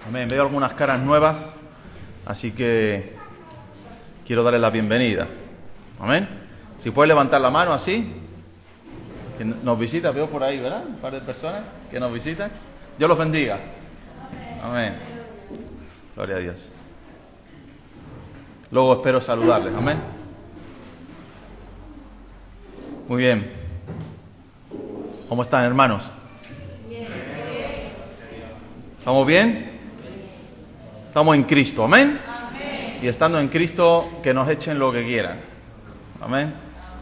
Amén. Veo algunas caras nuevas, así que quiero darles la bienvenida. Amén. Si puedes levantar la mano así, que nos visita, veo por ahí, ¿verdad? Un par de personas que nos visitan. Dios los bendiga. Amén. Gloria a Dios. Luego espero saludarles. Amén. Muy bien. ¿Cómo están, hermanos? ¿Estamos bien? Estamos en Cristo, amén. Y estando en Cristo, que nos echen lo que quieran. Amén.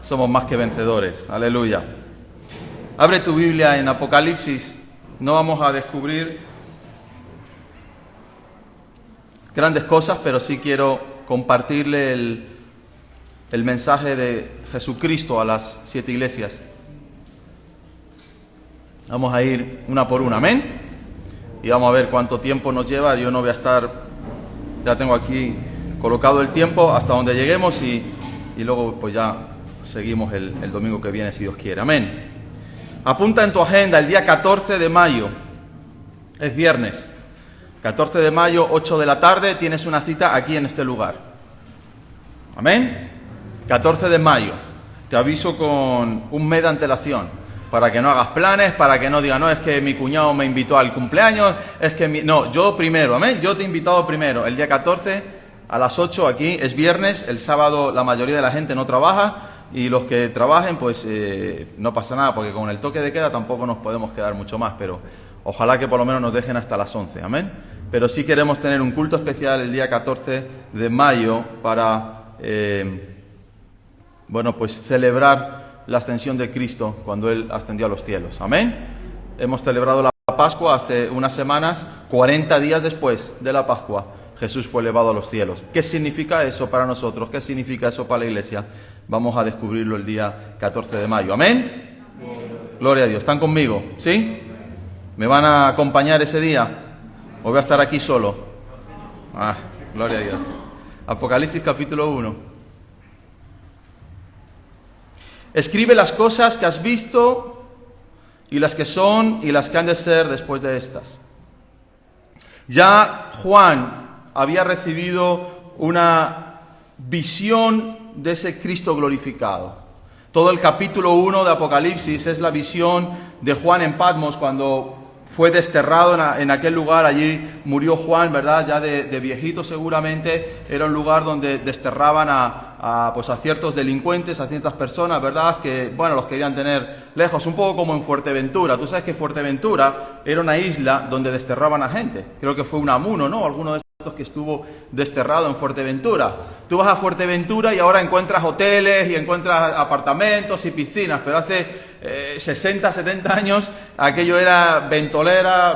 Somos más que vencedores. Aleluya. Abre tu Biblia en Apocalipsis. No vamos a descubrir grandes cosas, pero sí quiero compartirle el mensaje de Jesucristo a las 7 iglesias. Vamos a ir una por una, amén. Y vamos a ver cuánto tiempo nos lleva. Yo no voy a estar, ya tengo aquí colocado el tiempo hasta donde lleguemos y luego pues ya seguimos el domingo que viene si Dios quiere, amén. Apunta en tu agenda el día 14 de mayo, es viernes, 14 de mayo, 8 de la tarde, tienes una cita aquí en este lugar, amén. 14 de mayo, te aviso con un mes de antelación. Para que no hagas planes, para que no digas, no, es que mi cuñado me invitó al cumpleaños, es que no, yo primero, amén, yo te he invitado primero, el día 14 a las 8 aquí, es viernes, el sábado la mayoría de la gente no trabaja y los que trabajen pues no pasa nada, porque con el toque de queda tampoco nos podemos quedar mucho más, pero ojalá que por lo menos nos dejen hasta las 11, amén. Pero sí queremos tener un culto especial el día 14 de mayo para, pues celebrar la ascensión de Cristo cuando Él ascendió a los cielos. Amén. Hemos celebrado la Pascua hace unas semanas, 40 días después de la Pascua, Jesús fue elevado a los cielos. ¿Qué significa eso para nosotros? ¿Qué significa eso para la iglesia? Vamos a descubrirlo el día 14 de mayo. Amén. Gloria a Dios. ¿Están conmigo? ¿Sí? ¿Me van a acompañar ese día? ¿O voy a estar aquí solo? Gloria a Dios. Apocalipsis capítulo 1. Escribe las cosas que has visto y las que son y las que han de ser después de estas. Ya Juan había recibido una visión de ese Cristo glorificado. Todo el capítulo 1 de Apocalipsis es la visión de Juan en Patmos cuando fue desterrado en aquel lugar. Allí murió Juan, ¿verdad? Ya de viejito seguramente. Era un lugar donde desterraban a ciertos delincuentes, a ciertas personas, ¿verdad? Que, los querían tener lejos, un poco como en Fuerteventura. Tú sabes que Fuerteventura era una isla donde desterraban a gente. Creo que fue Unamuno, ¿no? Alguno de estos que estuvo desterrado en Fuerteventura. Tú vas a Fuerteventura y ahora encuentras hoteles y encuentras apartamentos y piscinas, pero hace 60, 70 años aquello era ventolera,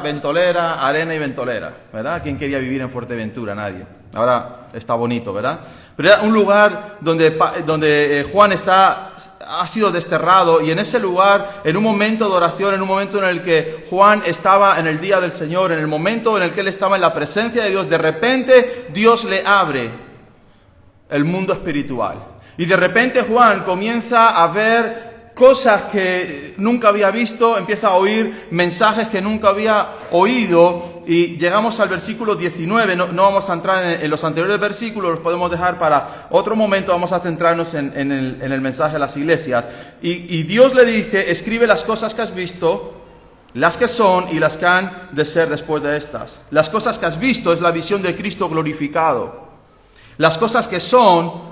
arena y ventolera, ¿verdad? ¿Quién quería vivir en Fuerteventura? Nadie. Ahora está bonito, ¿verdad? Pero era un lugar donde Juan ha sido desterrado, y en ese lugar, en un momento de oración, en un momento en el que Juan estaba en el día del Señor, en el momento en el que él estaba en la presencia de Dios, de repente Dios le abre el mundo espiritual. Y de repente Juan comienza a ver cosas que nunca había visto, empieza a oír mensajes que nunca había oído, y llegamos al versículo 19, no vamos a entrar en los anteriores versículos, los podemos dejar para otro momento, vamos a centrarnos en el mensaje a las iglesias, y Dios le dice, escribe las cosas que has visto, las que son y las que han de ser después de estas. Las cosas que has visto es la visión de Cristo glorificado. Las cosas que son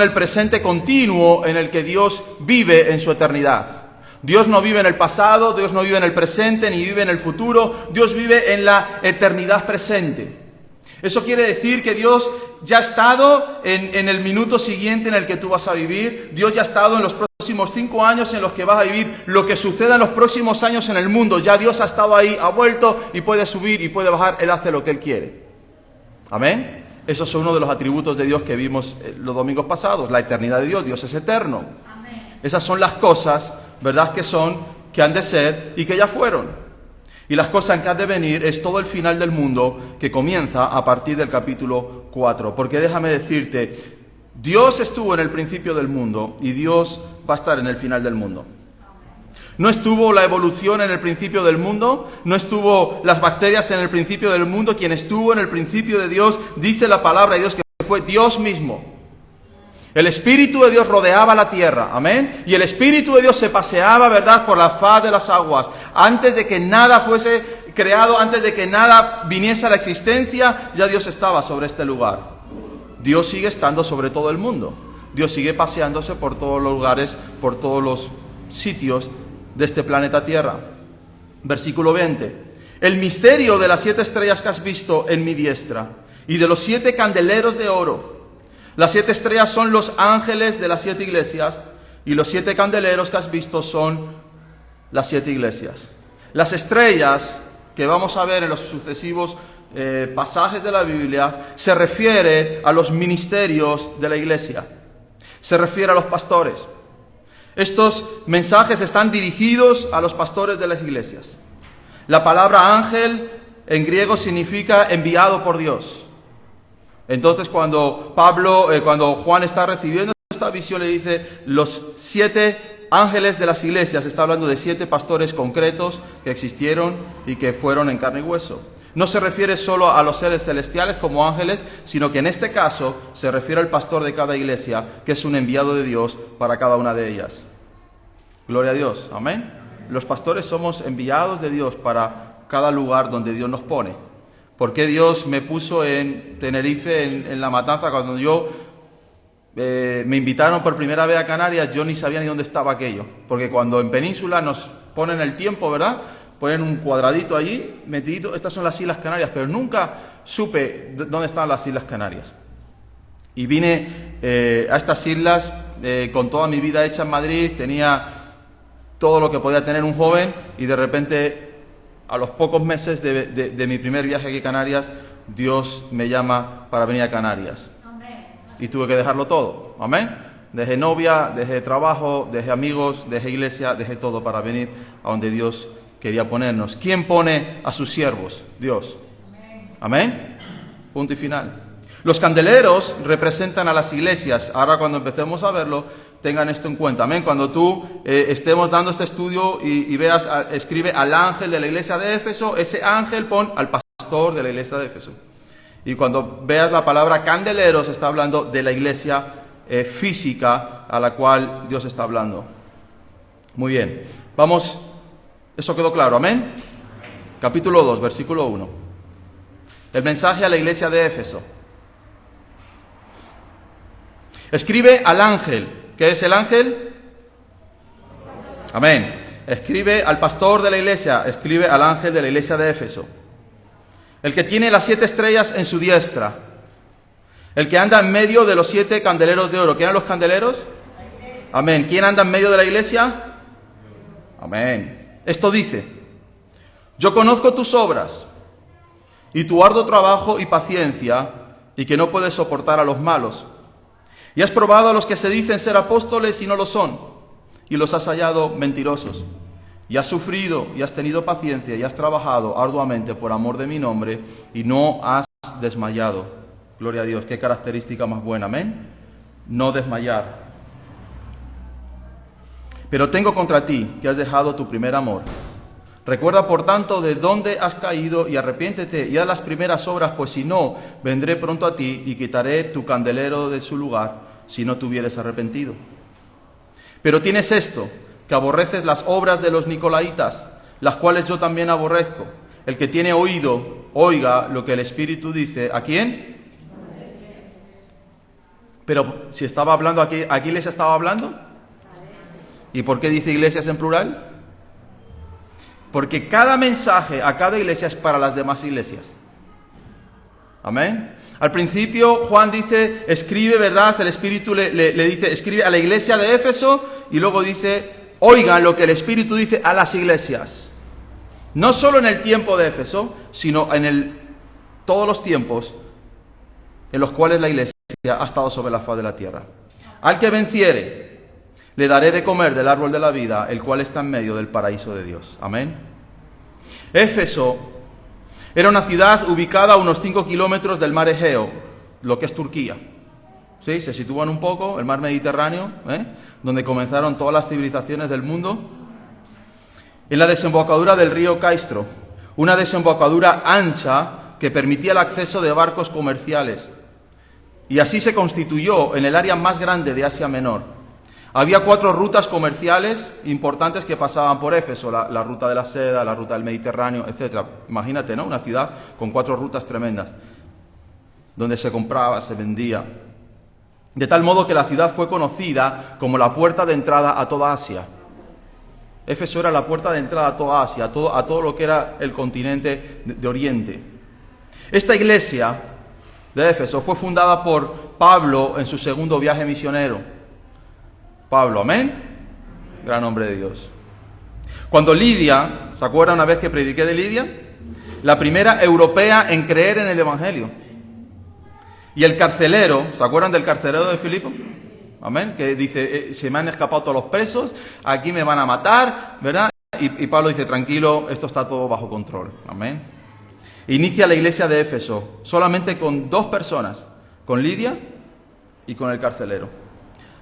el presente continuo en el que Dios vive en su eternidad. Dios no vive en el pasado, Dios no vive en el presente, ni vive en el futuro. Dios vive en la eternidad presente. Eso quiere decir que Dios ya ha estado en el minuto siguiente en el que tú vas a vivir. Dios ya ha estado en los próximos 5 años en los que vas a vivir. Lo que suceda en los próximos años en el mundo, ya Dios ha estado ahí, ha vuelto y puede subir y puede bajar. Él hace lo que Él quiere. Amén. Esos son uno de los atributos de Dios que vimos los domingos pasados, la eternidad de Dios. Dios es eterno. Amén. Esas son las cosas, ¿verdad? Que han de ser y que ya fueron. Y las cosas que han de venir es todo el final del mundo que comienza a partir del capítulo 4. Porque déjame decirte, Dios estuvo en el principio del mundo y Dios va a estar en el final del mundo. ¿No estuvo la evolución en el principio del mundo? ¿No estuvo las bacterias en el principio del mundo? Quien estuvo en el principio de Dios, dice la palabra de Dios que fue Dios mismo. El Espíritu de Dios rodeaba la tierra, amén. Y el Espíritu de Dios se paseaba, ¿verdad?, por la faz de las aguas. Antes de que nada fuese creado, antes de que nada viniese a la existencia, ya Dios estaba sobre este lugar. Dios sigue estando sobre todo el mundo. Dios sigue paseándose por todos los lugares, por todos los sitios de este planeta Tierra. Versículo 20. El misterio de las 7 estrellas que has visto en mi diestra y de los 7 candeleros de oro. Las 7 estrellas son los ángeles de las 7 iglesias y los 7 candeleros que has visto son las 7 iglesias. Las estrellas que vamos a ver en los sucesivos pasajes de la Biblia se refiere a los ministerios de la iglesia, se refiere a los pastores. Estos mensajes están dirigidos a los pastores de las iglesias. La palabra ángel en griego significa enviado por Dios. Entonces cuando Juan está recibiendo esta visión, le dice los 7 ángeles de las iglesias, está hablando de 7 pastores concretos que existieron y que fueron en carne y hueso. No se refiere solo a los seres celestiales como ángeles, sino que en este caso se refiere al pastor de cada iglesia, que es un enviado de Dios para cada una de ellas. Gloria a Dios, amén. Los pastores somos enviados de Dios para cada lugar donde Dios nos pone. ¿Por qué Dios me puso en Tenerife, en La Matanza? Cuando me invitaron por primera vez a Canarias, yo ni sabía ni dónde estaba aquello. Porque cuando en Península nos ponen el tiempo, ¿verdad?, ponen un cuadradito allí, metidito, estas son las Islas Canarias, pero nunca supe dónde estaban las Islas Canarias. Y vine a estas islas con toda mi vida hecha en Madrid, tenía todo lo que podía tener un joven, y de repente, a los pocos meses de mi primer viaje aquí a Canarias, Dios me llama para venir a Canarias. Amén. Y tuve que dejarlo todo, amén. Dejé novia, dejé trabajo, dejé amigos, dejé iglesia, dejé todo para venir a donde Dios quería ponernos. ¿Quién pone a sus siervos? Dios. Amén. Punto y final. Los candeleros representan a las iglesias. Ahora cuando empecemos a verlo, tengan esto en cuenta. Amén. Cuando tú estemos dando este estudio y veas, escribe al ángel de la iglesia de Éfeso, ese ángel pon al pastor de la iglesia de Éfeso. Y cuando veas la palabra candeleros, está hablando de la iglesia física a la cual Dios está hablando. Muy bien. Vamos. ¿Eso quedó claro? Amén. Capítulo 2, versículo 1. El mensaje a la iglesia de Éfeso. Escribe al ángel. ¿Qué es el ángel? Amén. Escribe al pastor de la iglesia. Escribe al ángel de la iglesia de Éfeso. El que tiene las 7 estrellas en su diestra. El que anda en medio de los 7 candeleros de oro. ¿Quién eran los candeleros? Amén. ¿Quién anda en medio de la iglesia? Amén. Esto dice: yo conozco tus obras y tu arduo trabajo y paciencia, y que no puedes soportar a los malos. Y has probado a los que se dicen ser apóstoles y no lo son, y los has hallado mentirosos. Y has sufrido y has tenido paciencia y has trabajado arduamente por amor de mi nombre y no has desmayado. Gloria a Dios, qué característica más buena, amén. No desmayar. Pero tengo contra ti que has dejado tu primer amor. Recuerda, por tanto, de dónde has caído y arrepiéntete y haz las primeras obras, pues si no, vendré pronto a ti y quitaré tu candelero de su lugar, si no te hubieres arrepentido. Pero tienes esto, que aborreces las obras de los nicolaitas, las cuales yo también aborrezco. El que tiene oído, oiga lo que el Espíritu dice. ¿A quién? Pero si estaba hablando aquí, ¿a qué iglesia estaba hablando? ¿Y por qué dice iglesias en plural? Porque cada mensaje a cada iglesia es para las demás iglesias. Amén. Al principio Juan dice, escribe, ¿verdad? El Espíritu le dice, escribe a la iglesia de Éfeso, y luego dice, oigan lo que el Espíritu dice a las iglesias. No solo en el tiempo de Éfeso, sino en todos los tiempos en los cuales la iglesia ha estado sobre la faz de la tierra. Al que venciere, le daré de comer del árbol de la vida, el cual está en medio del paraíso de Dios. Amén. Éfeso era una ciudad ubicada a unos 5 kilómetros del mar Egeo, lo que es Turquía. ¿Sí? Se sitúan un poco, el mar Mediterráneo, donde comenzaron todas las civilizaciones del mundo. en la desembocadura del río Caistro, una desembocadura ancha que permitía el acceso de barcos comerciales. Y así se constituyó en el área más grande de Asia Menor. Había 4 rutas comerciales importantes que pasaban por Éfeso, la ruta de la seda, la ruta del Mediterráneo, etc. Imagínate, ¿no? Una ciudad con 4 rutas tremendas, donde se compraba, se vendía. De tal modo que la ciudad fue conocida como la puerta de entrada a toda Asia. Éfeso era la puerta de entrada a toda Asia, a todo lo que era el continente de Oriente. Esta iglesia de Éfeso fue fundada por Pablo en su segundo viaje misionero. Pablo, amén. Gran hombre de Dios. Cuando Lidia, ¿se acuerdan una vez que prediqué de Lidia? La primera europea en creer en el Evangelio. Y el carcelero, ¿se acuerdan del carcelero de Filipo? Amén. Que dice, se me han escapado todos los presos, aquí me van a matar, ¿verdad? Y Pablo dice, tranquilo, esto está todo bajo control. Amén. Inicia la iglesia de Éfeso solamente con 2 personas, con Lidia y con el carcelero,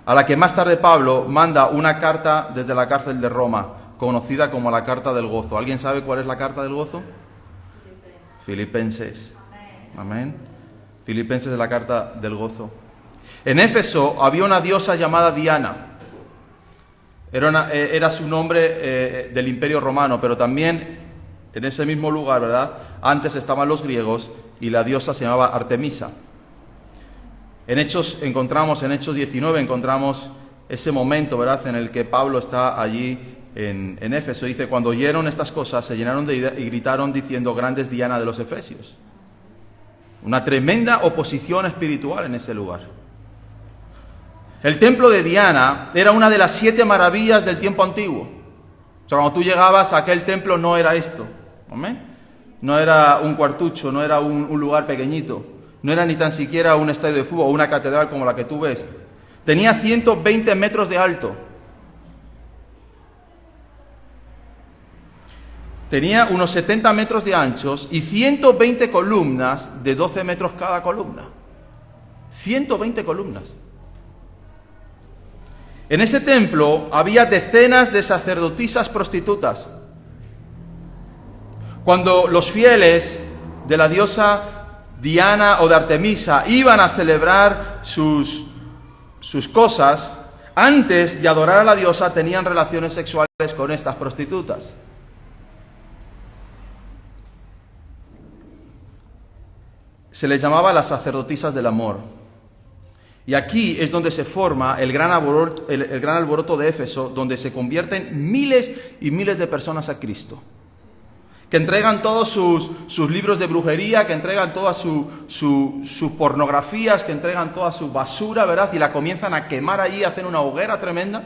a la que más tarde Pablo manda una carta desde la cárcel de Roma, conocida como la Carta del Gozo. ¿Alguien sabe cuál es la Carta del Gozo? Filipenses. Amén. Filipenses es la Carta del Gozo. En Éfeso había una diosa llamada Diana. Era su nombre del Imperio Romano, pero también en ese mismo lugar, ¿verdad? Antes estaban los griegos y la diosa se llamaba Artemisa. En Hechos 19 encontramos ese momento, ¿verdad?, en el que Pablo está allí en Éfeso. Dice, cuando oyeron estas cosas se llenaron de ira y gritaron diciendo, grande es Diana de los Efesios. Una tremenda oposición espiritual en ese lugar. El templo de Diana era una de las 7 maravillas del tiempo antiguo. O sea, cuando tú llegabas a aquel templo no era esto. ¿Amén? No era un cuartucho, no era un lugar pequeñito. No era ni tan siquiera un estadio de fútbol o una catedral como la que tú ves. Tenía 120 metros de alto. Tenía unos 70 metros de anchos y 120 columnas de 12 metros cada columna. 120 columnas. En ese templo había decenas de sacerdotisas prostitutas. Cuando los fieles de la diosa Diana o de Artemisa iban a celebrar sus cosas, antes de adorar a la diosa tenían relaciones sexuales con estas prostitutas. Se les llamaba las sacerdotisas del amor. Y aquí es donde se forma el gran alboroto de Éfeso, donde se convierten miles y miles de personas a Cristo, que entregan todos sus libros de brujería, que entregan todas sus pornografías, que entregan toda su basura, ¿verdad? Y la comienzan a quemar allí, hacen una hoguera tremenda.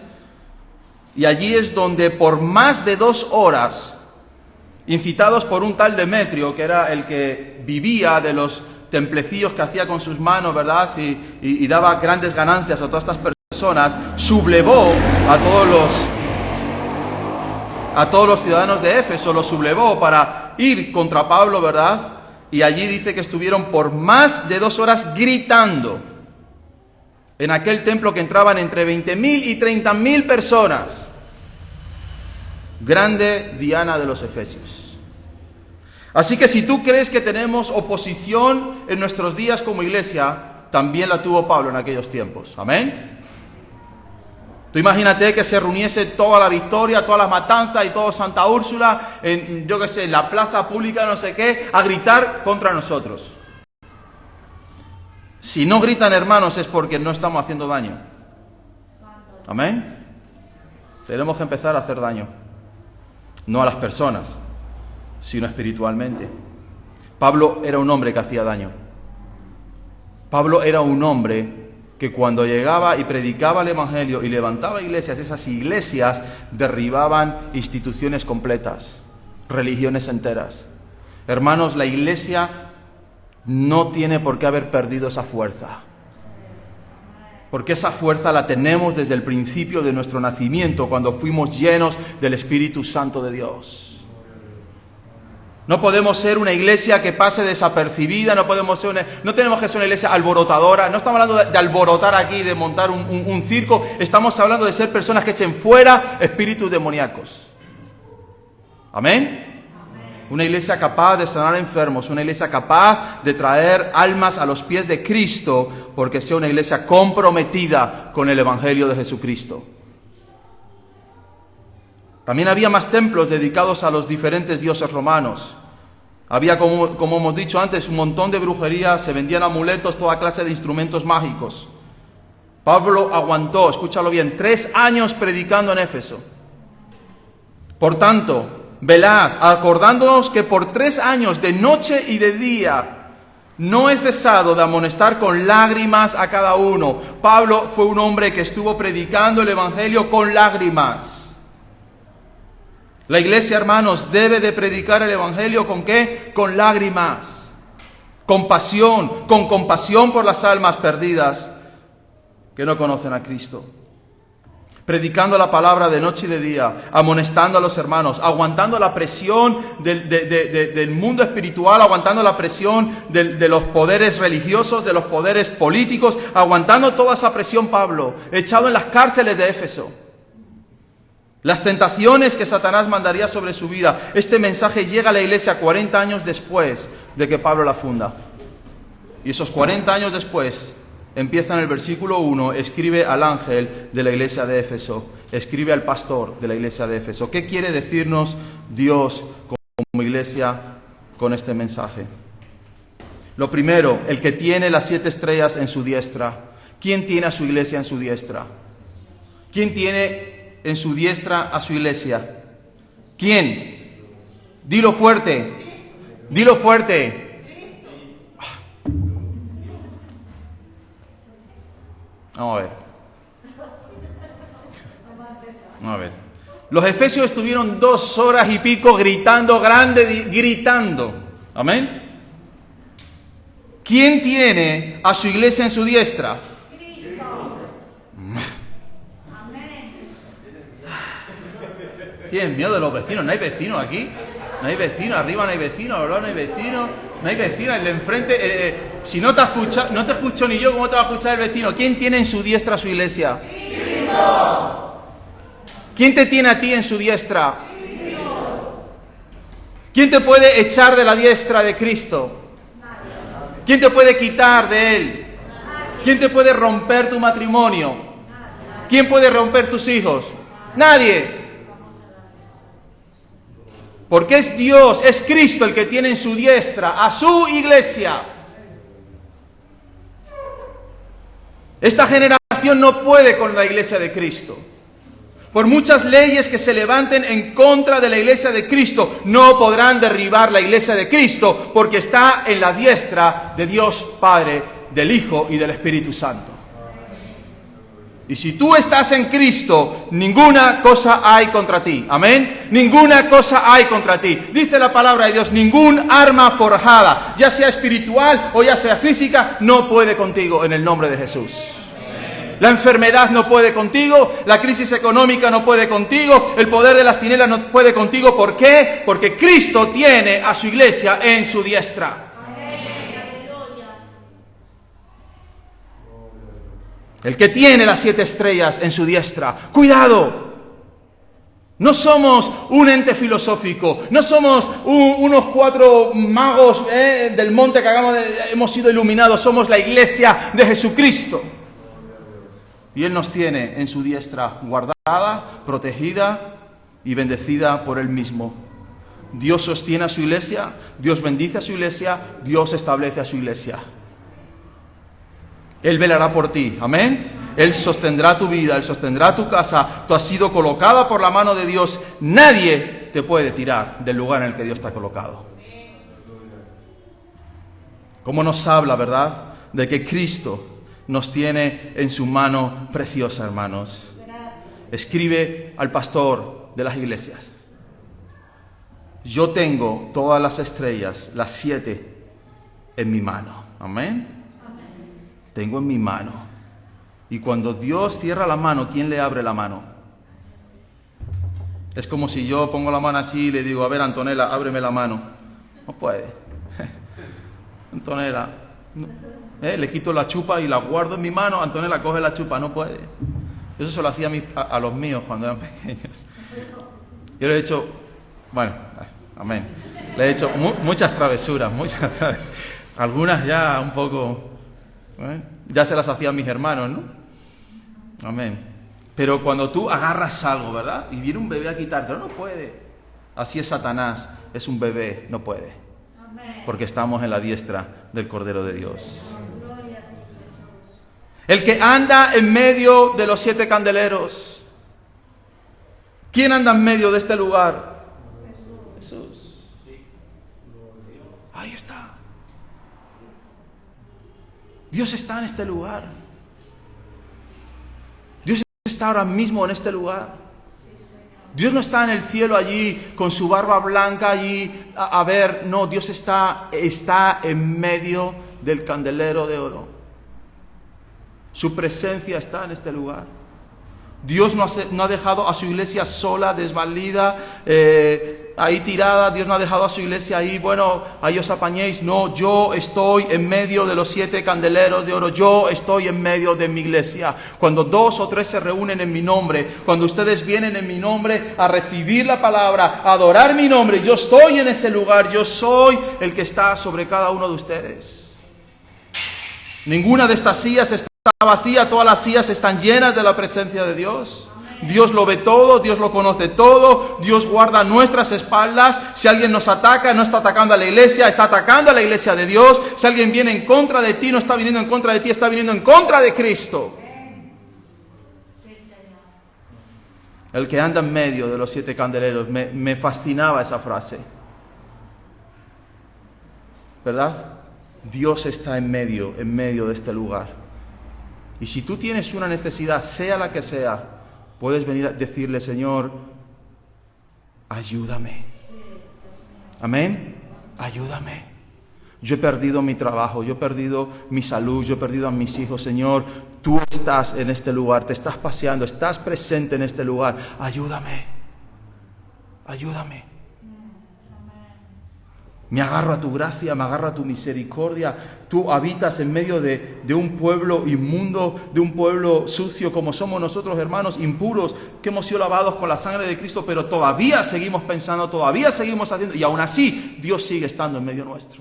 Y allí es donde por más de 2 horas, incitados por un tal Demetrio, que era el que vivía de los templecillos que hacía con sus manos, ¿verdad? Y daba grandes ganancias a todas estas personas, sublevó a todos los ciudadanos de Éfeso, los sublevó para ir contra Pablo, ¿verdad? Y allí dice que estuvieron por más de 2 horas gritando en aquel templo que entraban entre 20.000 y 30.000 personas. Grande Diana de los Efesios. Así que si tú crees que tenemos oposición en nuestros días como iglesia, también la tuvo Pablo en aquellos tiempos. Amén. Tú imagínate que se reuniese toda la Victoria, toda la Matanza y todo Santa Úrsula, en la plaza pública, no sé qué, a gritar contra nosotros. Si no gritan, hermanos, es porque no estamos haciendo daño. Amén. Tenemos que empezar a hacer daño. No a las personas, sino espiritualmente. Pablo era un hombre que hacía daño. Pablo era un hombre que cuando llegaba y predicaba el Evangelio y levantaba iglesias, esas iglesias derribaban instituciones completas, religiones enteras. Hermanos, la iglesia no tiene por qué haber perdido esa fuerza, porque esa fuerza la tenemos desde el principio de nuestro nacimiento, cuando fuimos llenos del Espíritu Santo de Dios. No podemos ser una iglesia que pase desapercibida, no tenemos que ser una iglesia alborotadora. No estamos hablando de alborotar aquí, de montar un circo. Estamos hablando de ser personas que echen fuera espíritus demoníacos. Amén. Una iglesia capaz de sanar enfermos, una iglesia capaz de traer almas a los pies de Cristo, porque sea una iglesia comprometida con el Evangelio de Jesucristo. También había más templos dedicados a los diferentes dioses romanos. Había, como hemos dicho antes, un montón de brujería, se vendían amuletos, toda clase de instrumentos mágicos. Pablo aguantó, escúchalo bien, 3 años predicando en Éfeso. Por tanto, velad, acordándonos que por 3 años, de noche y de día, no he cesado de amonestar con lágrimas a cada uno. Pablo fue un hombre que estuvo predicando el Evangelio con lágrimas. La iglesia, hermanos, debe de predicar el Evangelio ¿con qué? Con lágrimas, con compasión por las almas perdidas que no conocen a Cristo. Predicando la palabra de noche y de día, amonestando a los hermanos, aguantando la presión del mundo espiritual, aguantando la presión de los poderes religiosos, de los poderes políticos, aguantando toda esa presión Pablo, echado en las cárceles de Éfeso. Las tentaciones que Satanás mandaría sobre su vida. Este mensaje llega a la iglesia 40 años después de que Pablo la funda. Y esos 40 años después, empieza en el versículo 1, escribe al ángel de la iglesia de Éfeso, escribe al pastor de la iglesia de Éfeso. ¿Qué quiere decirnos Dios como iglesia con este mensaje? Lo primero, el que tiene las 7 estrellas en su diestra. ¿Quién tiene a su iglesia en su diestra? ¿Quién tiene en su diestra a su iglesia? ¿Quién? Dilo fuerte. Dilo fuerte. Vamos a ver. Los efesios estuvieron 2 horas y pico gritando gritando. Amén. ¿Quién tiene a su iglesia en su diestra? ¿Tienen miedo de los vecinos? ¿No hay vecinos aquí? ¿No hay vecinos? Arriba no hay vecinos, abajo no hay vecinos. No hay vecinos, el de enfrente. Si no te escucho ni yo, ¿cómo te va a escuchar el vecino? ¿Quién tiene en su diestra a su iglesia? ¡Cristo! ¿Quién te tiene a ti en su diestra? ¡Cristo! ¿Quién te puede echar de la diestra de Cristo? Nadie. ¿Quién te puede quitar de Él? Nadie. ¿Quién te puede romper tu matrimonio? Nadie. ¿Quién puede romper tus hijos? Nadie. Porque es Dios, es Cristo el que tiene en su diestra a su iglesia. Esta generación no puede con la iglesia de Cristo. Por muchas leyes que se levanten en contra de la iglesia de Cristo, no podrán derribar la iglesia de Cristo, porque está en la diestra de Dios Padre, del Hijo y del Espíritu Santo. Y si tú estás en Cristo, ninguna cosa hay contra ti. Amén. Ninguna cosa hay contra ti. Dice la palabra de Dios, ningún arma forjada, ya sea espiritual o ya sea física, no puede contigo en el nombre de Jesús. La enfermedad no puede contigo, la crisis económica no puede contigo, el poder de las tinieblas no puede contigo. ¿Por qué? Porque Cristo tiene a su iglesia en su diestra. El que tiene las 7 estrellas en su diestra. ¡Cuidado! No somos un ente filosófico, no somos unos 4 magos del monte que hemos sido iluminados, somos la iglesia de Jesucristo. Y Él nos tiene en su diestra guardada, protegida y bendecida por Él mismo. Dios sostiene a su iglesia, Dios bendice a su iglesia, Dios establece a su iglesia. Él velará por ti, amén. Él sostendrá tu vida, Él sostendrá tu casa. Tú has sido colocada por la mano de Dios. Nadie te puede tirar del lugar en el que Dios te ha colocado. ¿Cómo nos habla, verdad? De que Cristo nos tiene en su mano preciosa, hermanos. Escribe al pastor de las iglesias. Yo tengo todas las estrellas, las 7, en mi mano. Amén. Tengo en mi mano. Y cuando Dios cierra la mano, ¿quién le abre la mano? Es como si yo pongo la mano así y le digo, a ver, Antonella, ábreme la mano. No puede. Antonella, no. Le quito la chupa y la guardo en mi mano. Antonella coge la chupa, no puede. Eso se lo hacía a los míos cuando eran pequeños. Yo le he dicho, Bueno, amén. Le he hecho muchas travesuras, algunas ya un poco, ya se las hacían mis hermanos, ¿no? Amén. Pero cuando tú agarras algo, ¿verdad? Y viene un bebé a quitártelo, no puede. Así es Satanás, es un bebé, no puede. Porque estamos en la diestra del Cordero de Dios. El que anda en medio de los 7 candeleros. ¿Quién anda en medio de este lugar? Jesús. Ahí está. Dios está en este lugar. Dios está ahora mismo en este lugar. Dios no está en el cielo allí con su barba blanca allí a ver. No, Dios está en medio del candelero de oro. Su presencia está en este lugar. Dios no ha dejado a su iglesia sola, desvalida, ahí tirada. Dios no ha dejado a su iglesia ahí, bueno, ahí os apañéis. No, yo estoy en medio de los 7 candeleros de oro. Yo estoy en medio de mi iglesia. Cuando 2 o 3 se reúnen en mi nombre, cuando ustedes vienen en mi nombre a recibir la palabra, a adorar mi nombre, yo estoy en ese lugar. Yo soy el que está sobre cada uno de ustedes. Ninguna de estas sillas está vacía, todas las sillas están llenas de la presencia de Dios. Dios lo ve todo, Dios lo conoce todo, Dios guarda nuestras espaldas. Si alguien nos ataca, no está atacando a la iglesia, está atacando a la iglesia de Dios. Si alguien viene en contra de ti, no está viniendo en contra de ti, está viniendo en contra de Cristo. El que anda en medio de los 7 candeleros, me fascinaba esa frase, ¿verdad? Dios está en medio de este lugar. Y si tú tienes una necesidad, sea la que sea, puedes venir a decirle: Señor, ayúdame. Amén. Ayúdame. Yo he perdido mi trabajo, yo he perdido mi salud, yo he perdido a mis hijos. Señor, tú estás en este lugar, te estás paseando, estás presente en este lugar. Ayúdame. Ayúdame. Me agarro a tu gracia, me agarro a tu misericordia. Tú habitas en medio de un pueblo inmundo, de un pueblo sucio como somos nosotros, hermanos, impuros, que hemos sido lavados con la sangre de Cristo, pero todavía seguimos pensando, todavía seguimos haciendo, y aún así Dios sigue estando en medio nuestro.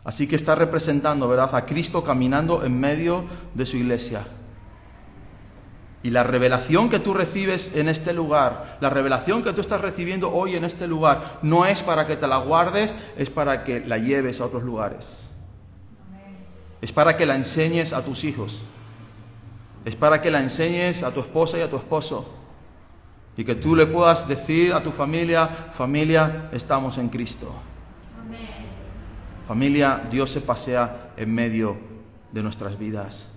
Así que está representando, ¿verdad?, a Cristo caminando en medio de su iglesia. Y la revelación que tú recibes en este lugar, la revelación que tú estás recibiendo hoy en este lugar, no es para que te la guardes, es para que la lleves a otros lugares. Es para que la enseñes a tus hijos. Es para que la enseñes a tu esposa y a tu esposo. Y que tú le puedas decir a tu familia: familia, estamos en Cristo. Familia, Dios se pasea en medio de nuestras vidas.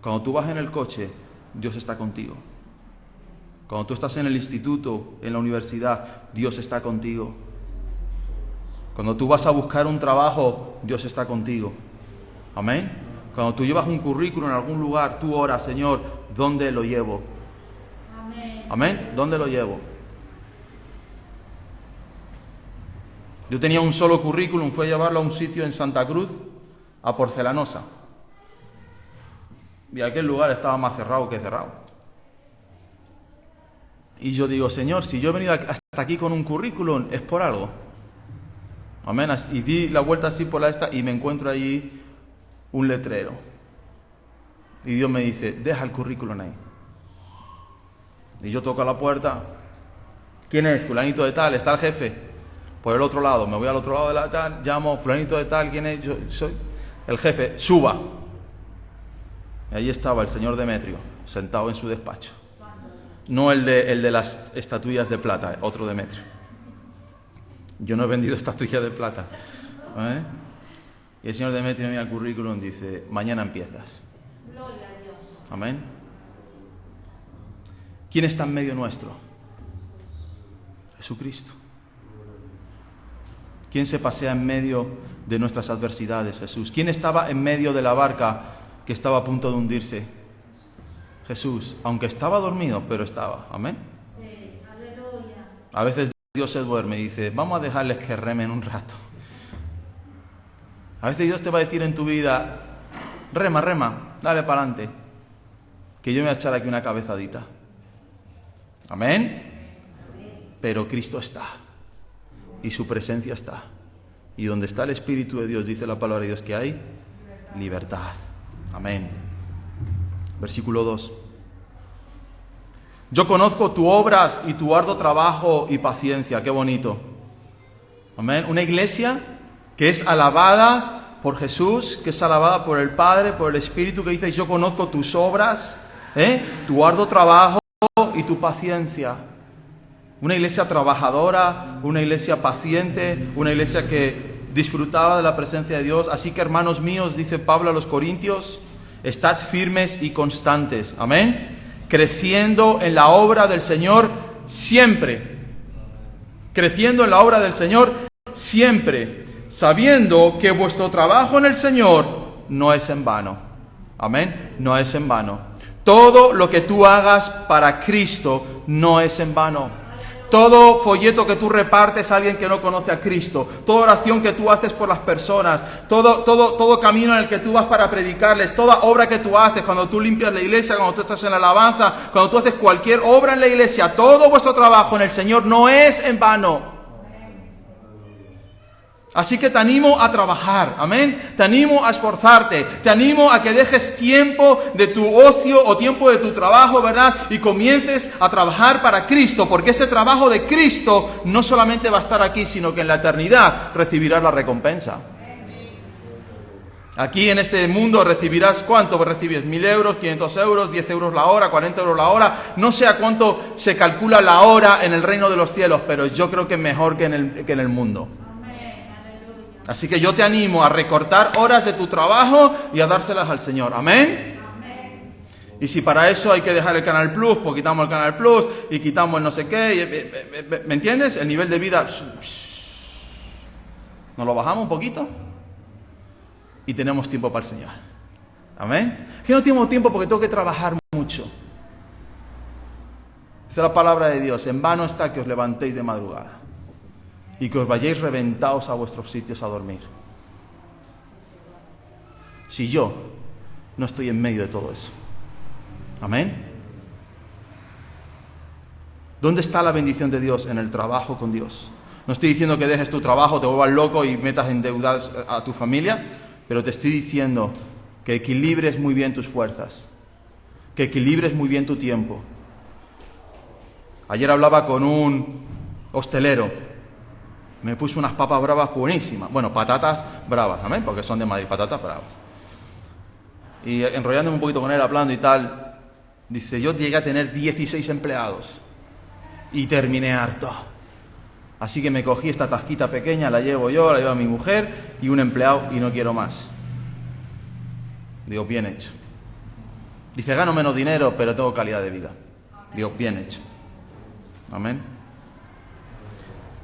Cuando tú vas en el coche, Dios está contigo. Cuando tú estás en el instituto, en la universidad, Dios está contigo. Cuando tú vas a buscar un trabajo, Dios está contigo. Amén. Cuando tú llevas un currículum en algún lugar, tú oras: Señor, ¿dónde lo llevo? Amén. ¿Dónde lo llevo? Yo tenía un solo currículum, fue a llevarlo a un sitio en Santa Cruz, a Porcelanosa. Y aquel lugar estaba más cerrado que cerrado. Y yo digo: Señor, si yo he venido hasta aquí con un currículum, es por algo. Amén. Y di la vuelta así por la esta y me encuentro allí un letrero. Y Dios me dice: deja el currículum ahí. Y yo toco a la puerta. ¿Quién es? Fulanito de tal. ¿Está el jefe? Por el otro lado. Me voy al otro lado de la tal, llamo: fulanito de tal. ¿Quién es? Yo soy el jefe. Suba. Y allí estaba el señor Demetrio, sentado en su despacho. No el de las estatuillas de plata, otro Demetrio. Yo no he vendido estatuillas de plata. Y el señor Demetrio mira el currículum y dice: mañana empiezas. Gloria a Dios. Amén. ¿Quién está en medio nuestro? Jesucristo. ¿Quién se pasea en medio de nuestras adversidades? Jesús. ¿Quién estaba en medio de la barca que estaba a punto de hundirse? Jesús, aunque estaba dormido, pero estaba. Amén. Sí, aleluya. A veces Dios se duerme y dice: vamos a dejarles que remen un rato. A veces Dios te va a decir en tu vida: rema, dale para adelante, que yo me voy a echar aquí una cabezadita. Amén. Pero Cristo está. Y su presencia está. Y donde está el Espíritu de Dios, dice la palabra de Dios, que hay libertad. Amén. Versículo 2. Yo conozco tus obras y tu arduo trabajo y paciencia. Qué bonito. Amén. Una iglesia que es alabada por Jesús, que es alabada por el Padre, por el Espíritu, que dice: yo conozco tus obras, tu arduo trabajo y tu paciencia. Una iglesia trabajadora, una iglesia paciente, una iglesia que disfrutaba de la presencia de Dios. Así que, hermanos míos, dice Pablo a los Corintios, estad firmes y constantes. Amén. Creciendo en la obra del Señor siempre. Creciendo en la obra del Señor siempre. Sabiendo que vuestro trabajo en el Señor no es en vano. Amén. No es en vano. Todo lo que tú hagas para Cristo no es en vano. Todo folleto que tú repartes a alguien que no conoce a Cristo, toda oración que tú haces por las personas, todo camino en el que tú vas para predicarles, toda obra que tú haces, cuando tú limpias la iglesia, cuando tú estás en la alabanza, cuando tú haces cualquier obra en la iglesia, todo vuestro trabajo en el Señor no es en vano. Así que te animo a trabajar, amén. Te animo a esforzarte, te animo a que dejes tiempo de tu ocio o tiempo de tu trabajo, ¿verdad? Y comiences a trabajar para Cristo, porque ese trabajo de Cristo no solamente va a estar aquí, sino que en la eternidad recibirás la recompensa. Aquí en este mundo recibirás, ¿cuánto recibes? 1.000 euros, 500 euros, 10 euros la hora, 40 euros la hora. No sé a cuánto se calcula la hora en el reino de los cielos, pero yo creo que es mejor que en el mundo. Así que yo te animo a recortar horas de tu trabajo y a dárselas al Señor. ¿Amén? Amén. Y si para eso hay que dejar el Canal Plus, pues quitamos el Canal Plus y quitamos el no sé qué. ¿Me entiendes? El nivel de vida nos lo bajamos un poquito y tenemos tiempo para el Señor. ¿Amén? Que no tengo tiempo porque tengo que trabajar mucho. Dice la palabra de Dios: en vano está que os levantéis de madrugada y que os vayáis reventados a vuestros sitios a dormir. Si yo no estoy en medio de todo eso. Amén. ¿Dónde está la bendición de Dios? En el trabajo con Dios. No estoy diciendo que dejes tu trabajo, te vuelvas loco y metas en deudas a tu familia, pero te estoy diciendo que equilibres muy bien tus fuerzas, que equilibres muy bien tu tiempo. Ayer hablaba con un hostelero. Me puso unas papas bravas buenísimas. Bueno, patatas bravas, amén, porque son de Madrid, patatas bravas. Y enrollándome un poquito con él, hablando y tal, dice: yo llegué a tener 16 empleados y terminé harto. Así que me cogí esta tasquita pequeña, la llevo yo, la lleva mi mujer y un empleado y no quiero más. Digo: bien hecho. Dice: gano menos dinero, pero tengo calidad de vida. Digo: bien hecho. Amén.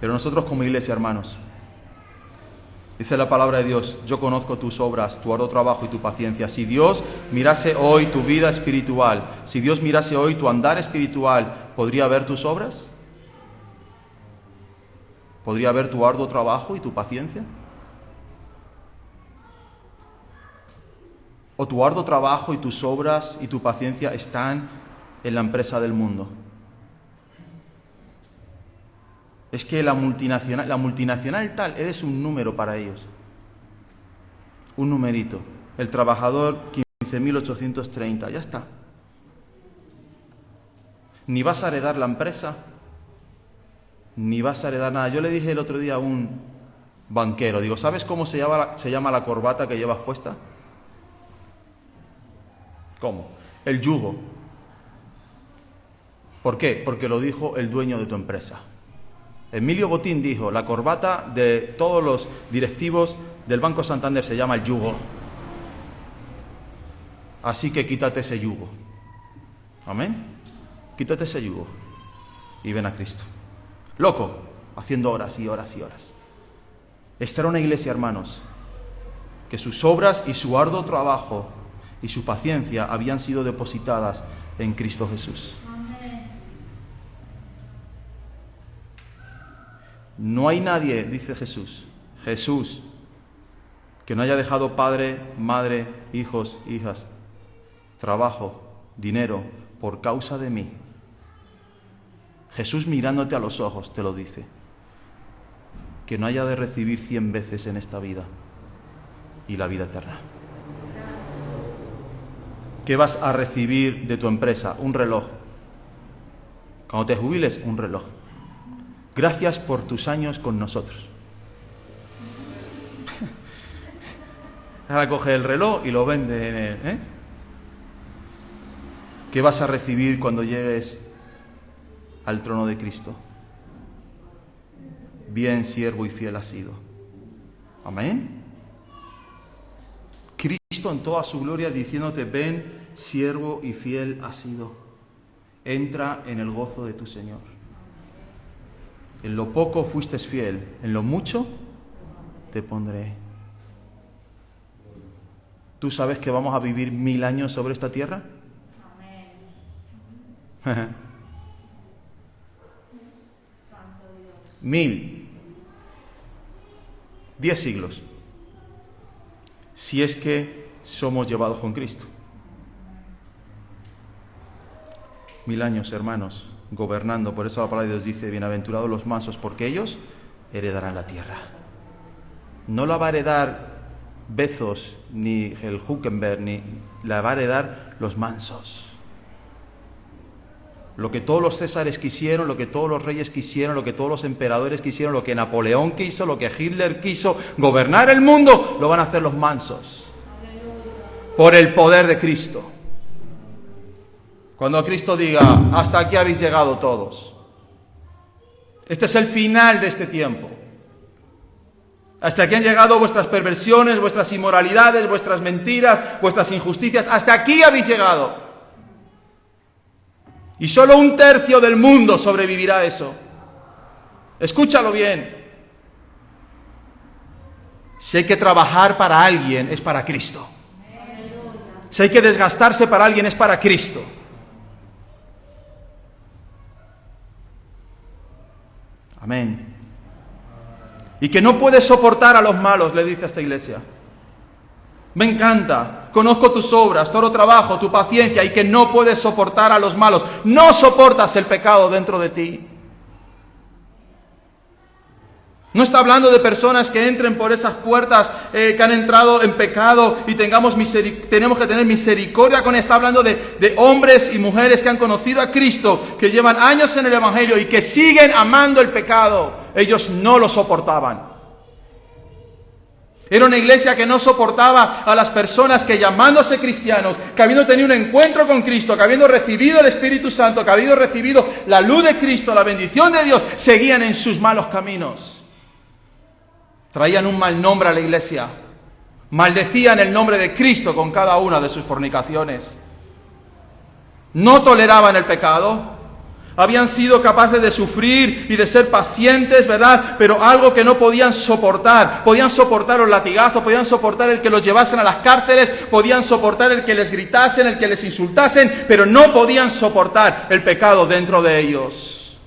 Pero nosotros como iglesia, hermanos, dice la palabra de Dios: yo conozco tus obras, tu arduo trabajo y tu paciencia. Si Dios mirase hoy tu vida espiritual, si Dios mirase hoy tu andar espiritual, ¿podría ver tus obras? ¿Podría ver tu arduo trabajo y tu paciencia? ¿O tu arduo trabajo y tus obras y tu paciencia están en la empresa del mundo? Es que la multinacional tal, eres un número para ellos. Un numerito. El trabajador 15.830, ya está. Ni vas a heredar la empresa, ni vas a heredar nada. Yo le dije el otro día a un banquero, digo: ¿sabes cómo se llama la corbata que llevas puesta? ¿Cómo? El yugo. ¿Por qué? Porque lo dijo el dueño de tu empresa. Emilio Botín dijo: la corbata de todos los directivos del Banco Santander se llama el yugo. Así que quítate ese yugo. Amén. Quítate ese yugo y ven a Cristo. Loco, haciendo horas y horas y horas. Esta era una iglesia, hermanos, que sus obras y su arduo trabajo y su paciencia habían sido depositadas en Cristo Jesús. No hay nadie, dice Jesús, que no haya dejado padre, madre, hijos, hijas, trabajo, dinero, por causa de mí. Jesús mirándote a los ojos te lo dice. Que no haya de recibir 100 veces en esta vida y la vida eterna. ¿Qué vas a recibir de tu empresa? Un reloj. Cuando te jubiles, un reloj. Gracias por tus años con nosotros. Ahora coge el reloj y lo vende en el... ¿Qué vas a recibir cuando llegues al trono de Cristo? Bien, siervo y fiel has sido. Amén. Cristo en toda su gloria diciéndote, ven, siervo y fiel has sido. Entra en el gozo de tu Señor. En lo poco fuiste fiel, en lo mucho te pondré. ¿Tú sabes que vamos a vivir 1000 años sobre esta tierra? Amén. 1000. 10 siglos. Si es que somos llevados con Cristo. 1000 años, hermanos, gobernando. Por eso la palabra de Dios dice, bienaventurados los mansos, porque ellos heredarán la tierra. No la va a heredar Bezos, ni el Zuckerberg, ni la va a heredar los mansos. Lo que todos los Césares quisieron, lo que todos los reyes quisieron, lo que todos los emperadores quisieron, lo que Napoleón quiso, lo que Hitler quiso, gobernar el mundo, lo van a hacer los mansos. Por el poder de Cristo. Cuando Cristo diga, hasta aquí habéis llegado todos. Este es el final de este tiempo. Hasta aquí han llegado vuestras perversiones, vuestras inmoralidades, vuestras mentiras, vuestras injusticias. Hasta aquí habéis llegado. Y solo 1/3 del mundo sobrevivirá a eso. Escúchalo bien. Si hay que trabajar para alguien, es para Cristo. Si hay que desgastarse para alguien, es para Cristo. Amén. Y que no puedes soportar a los malos, le dice a esta iglesia. Me encanta, conozco tus obras, todo trabajo, tu paciencia, y que no puedes soportar a los malos. No soportas el pecado dentro de ti. No está hablando de personas que entren por esas puertas que han entrado en pecado y tenemos que tener misericordia con él. Está hablando de hombres y mujeres que han conocido a Cristo, que llevan años en el Evangelio y que siguen amando el pecado. Ellos no lo soportaban. Era una iglesia que no soportaba a las personas que, llamándose cristianos, que habiendo tenido un encuentro con Cristo, que habiendo recibido el Espíritu Santo, que habiendo recibido la luz de Cristo, la bendición de Dios, seguían en sus malos caminos. Traían un mal nombre a la iglesia. Maldecían el nombre de Cristo con cada una de sus fornicaciones. No toleraban el pecado. Habían sido capaces de sufrir y de ser pacientes, ¿verdad? Pero algo que no podían soportar. Podían soportar los latigazos, podían soportar el que los llevasen a las cárceles, podían soportar el que les gritasen, el que les insultasen, pero no podían soportar el pecado dentro de ellos.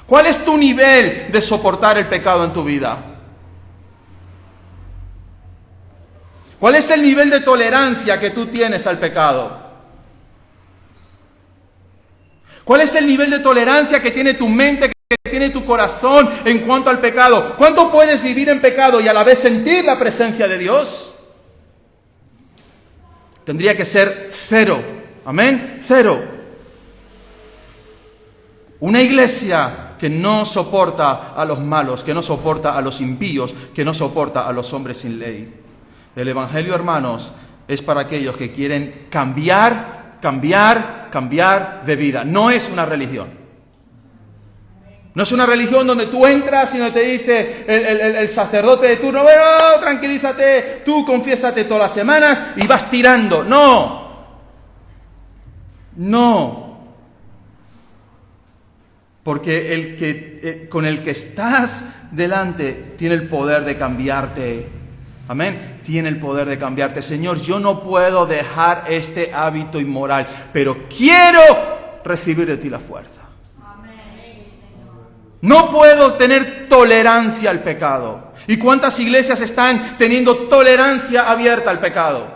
¿Cuál es tu nivel de soportar el pecado en tu vida? ¿Cuál es el nivel de tolerancia que tú tienes al pecado? ¿Cuál es el nivel de tolerancia que tiene tu mente, que tiene tu corazón en cuanto al pecado? ¿Cuánto puedes vivir en pecado y a la vez sentir la presencia de Dios? Tendría que ser 0. Amén. 0. Una iglesia que no soporta a los malos, que no soporta a los impíos, que no soporta a los hombres sin ley. El Evangelio, hermanos, es para aquellos que quieren cambiar de vida. No es una religión. No es una religión donde tú entras y donde te dice el sacerdote de turno, bueno, tranquilízate, tú confiésate todas las semanas y vas tirando. No. Porque con el que estás delante tiene el poder de cambiarte. Amén. Tiene el poder de cambiarte. Señor, yo no puedo dejar este hábito inmoral, pero quiero recibir de ti la fuerza. Amén. No puedo tener tolerancia al pecado. ¿Y cuántas iglesias están teniendo tolerancia abierta al pecado?